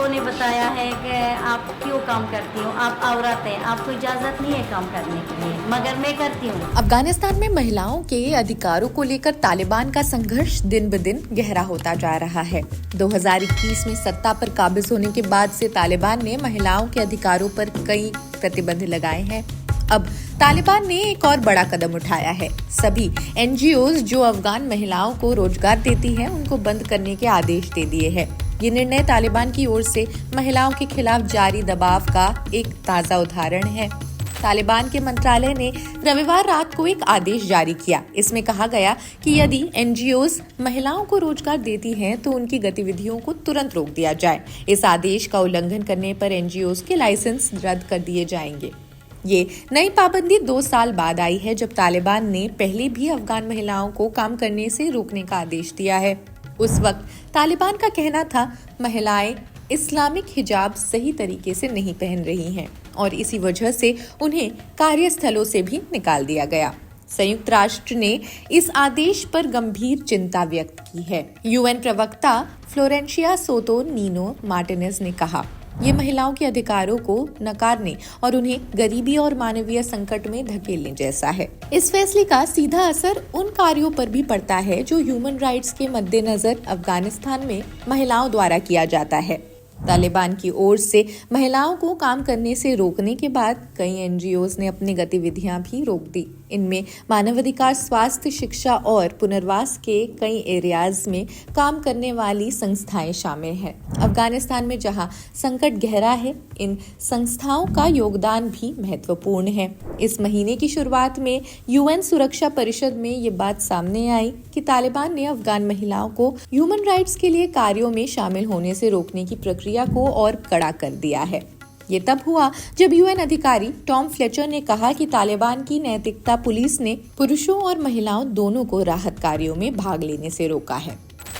लोगों ने बताया है कि आप क्यों काम करती हो, आप औरत हैं, आपको इजाज़त नहीं है काम करने के लिए, मगर मैं करती हूँ। अफगानिस्तान में महिलाओं के अधिकारों को लेकर तालिबान का संघर्ष दिन ब दिन गहरा होता जा रहा है। 2021 में सत्ता पर काबिज होने के बाद से तालिबान ने महिलाओं के अधिकारों पर कई प्रतिबंध लगाए हैं। अब तालिबान ने एक और बड़ा कदम उठाया है। सभी एनजीओज जो अफगान महिलाओं को रोजगार देती हैं, उनको बंद करने के आदेश दे दिए हैं। ये निर्णय तालिबान की ओर से महिलाओं के खिलाफ जारी दबाव का एक ताजा उदाहरण है। तालिबान के मंत्रालय ने रविवार रात को एक आदेश जारी किया। इसमें कहा गया कि यदि एनजीओज महिलाओं को रोजगार देती हैं तो उनकी गतिविधियों को तुरंत रोक दिया जाए। इस आदेश का उल्लंघन करने पर एनजीओज के लाइसेंस रद्द कर दिए जाएंगे। ये नई पाबंदी 2 साल बाद आई है, जब तालिबान ने पहले भी अफगान महिलाओं को काम करने से रोकने का आदेश दिया है। उस वक्त तालिबान का कहना था महिलाएं इस्लामिक हिजाब सही तरीके से नहीं पहन रही हैं और इसी वजह से उन्हें कार्यस्थलों से भी निकाल दिया गया। संयुक्त राष्ट्र ने इस आदेश पर गंभीर चिंता व्यक्त की है। यूएन प्रवक्ता फ्लोरेंशिया सोतो नीनो मार्टिनेज ने कहा, ये महिलाओं के अधिकारों को नकारने और उन्हें गरीबी और मानवीय संकट में धकेलने जैसा है। इस फैसले का सीधा असर उन कार्यों पर भी पड़ता है जो ह्यूमन राइट्स के मद्देनजर अफगानिस्तान में महिलाओं द्वारा किया जाता है। तालिबान की ओर से महिलाओं को काम करने से रोकने के बाद कई एनजीओज ने अपनी गतिविधियां भी रोक दी। इनमें मानवाधिकार, स्वास्थ्य, शिक्षा और पुनर्वास के कई एरियाज में काम करने वाली संस्थाएं शामिल हैं। अफगानिस्तान में जहां संकट गहरा है, इन संस्थाओं का योगदान भी महत्वपूर्ण है। इस महीने की शुरुआत में यूएन सुरक्षा परिषद में ये बात सामने आई कि तालिबान ने अफगान महिलाओं को ह्यूमन राइट्स के लिए कार्यों में शामिल होने से रोकने की प्रक्रिया को और कड़ा कर दिया है। ये तब हुआ जब यूएन अधिकारी टॉम फ्लेचर ने कहा कि तालिबान की नैतिकता पुलिस ने पुरुषों और महिलाओं दोनों को राहत कार्यों में भाग लेने से रोका है।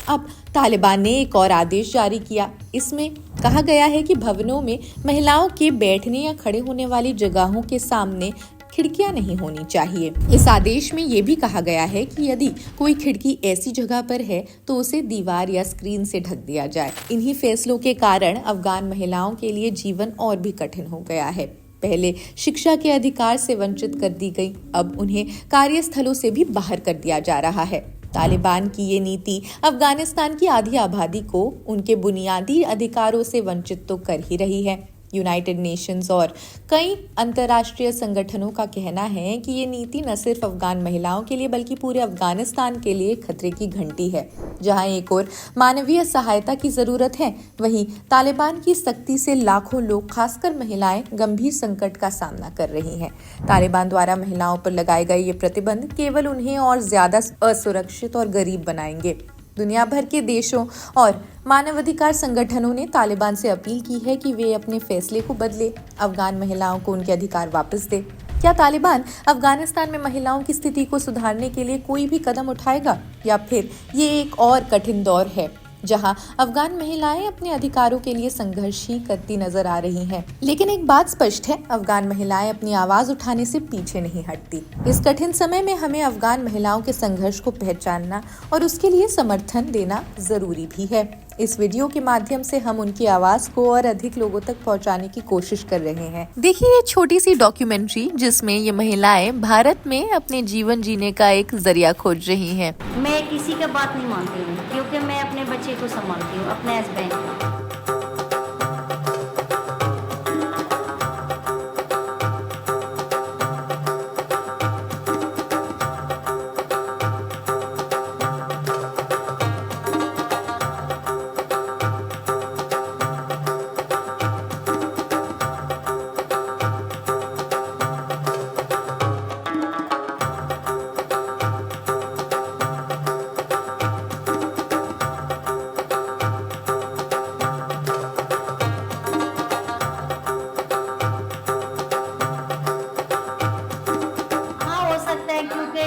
अब तालिबान ने एक और आदेश जारी किया। इसमें कहा गया है कि भवनों में महिलाओं के बैठने या खड़े होने वाली जगहों के सामने खिड़कियां नहीं होनी चाहिए। इस आदेश में ये भी कहा गया है कि यदि कोई खिड़की ऐसी जगह पर है तो उसे दीवार या स्क्रीन से ढक दिया जाए। इन्हीं फैसलों के कारण अफगान महिलाओं के लिए जीवन और भी कठिन हो गया है। पहले शिक्षा के अधिकार से वंचित कर दी गई, अब उन्हें कार्यस्थलों से भी बाहर कर दिया जा रहा है। तालिबान की ये नीति अफगानिस्तान की आधी आबादी को उनके बुनियादी अधिकारों से वंचित तो कर ही रही है। यूनाइटेड नेशंस और कई अंतर्राष्ट्रीय संगठनों का कहना है कि ये नीति न सिर्फ अफगान महिलाओं के लिए बल्कि पूरे अफगानिस्तान के लिए खतरे की घंटी है। जहां एक और मानवीय सहायता की जरूरत है, वहीं तालिबान की सख्ती से लाखों लोग, खासकर महिलाएं, गंभीर संकट का सामना कर रही हैं। तालिबान द्वारा महिलाओं पर लगाए गए ये प्रतिबंध केवल उन्हें और ज्यादा असुरक्षित और गरीब बनाएंगे। दुनिया भर के देशों और मानवाधिकार संगठनों ने तालिबान से अपील की है कि वे अपने फैसले को बदले, अफगान महिलाओं को उनके अधिकार वापस दे। क्या तालिबान अफगानिस्तान में महिलाओं की स्थिति को सुधारने के लिए कोई भी कदम उठाएगा, या फिर ये एक और कठिन दौर है जहां अफगान महिलाएं अपने अधिकारों के लिए संघर्ष ही करती नजर आ रही हैं। लेकिन एक बात स्पष्ट है, अफगान महिलाएं अपनी आवाज उठाने से पीछे नहीं हटती। इस कठिन समय में हमें अफगान महिलाओं के संघर्ष को पहचानना और उसके लिए समर्थन देना जरूरी भी है। इस वीडियो के माध्यम से हम उनकी आवाज को और अधिक लोगों तक पहुंचाने की कोशिश कर रहे हैं। देखिए ये छोटी सी डॉक्यूमेंट्री जिसमें ये महिलाएं भारत में अपने जीवन जीने का एक जरिया खोज रही हैं। मैं किसी का बात नहीं मानती हूँ, क्योंकि मैं अपने बच्चे को संभालती हूँ, अपने हस्बैंड को।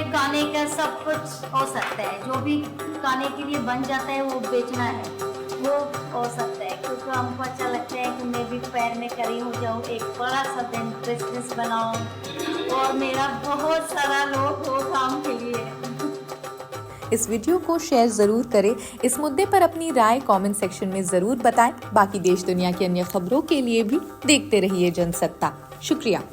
खाने का सब कुछ हो सकता है, जो भी खाने के लिए बन जाता है वो बेचना है, वो हो सकता है, क्योंकि हमको अच्छा लगता है कि मैं भी पैर में खड़ी हो जाऊँ, एक बड़ा सा बिजनेस बनाऊँ और मेरा बहुत सारा लोग हो काम के लिए। इस वीडियो को शेयर जरूर करें। इस मुद्दे पर अपनी राय कमेंट सेक्शन में जरूर बताएं। बाकी देश दुनिया की अन्य खबरों के लिए भी देखते रहिए जनसत्ता। शुक्रिया।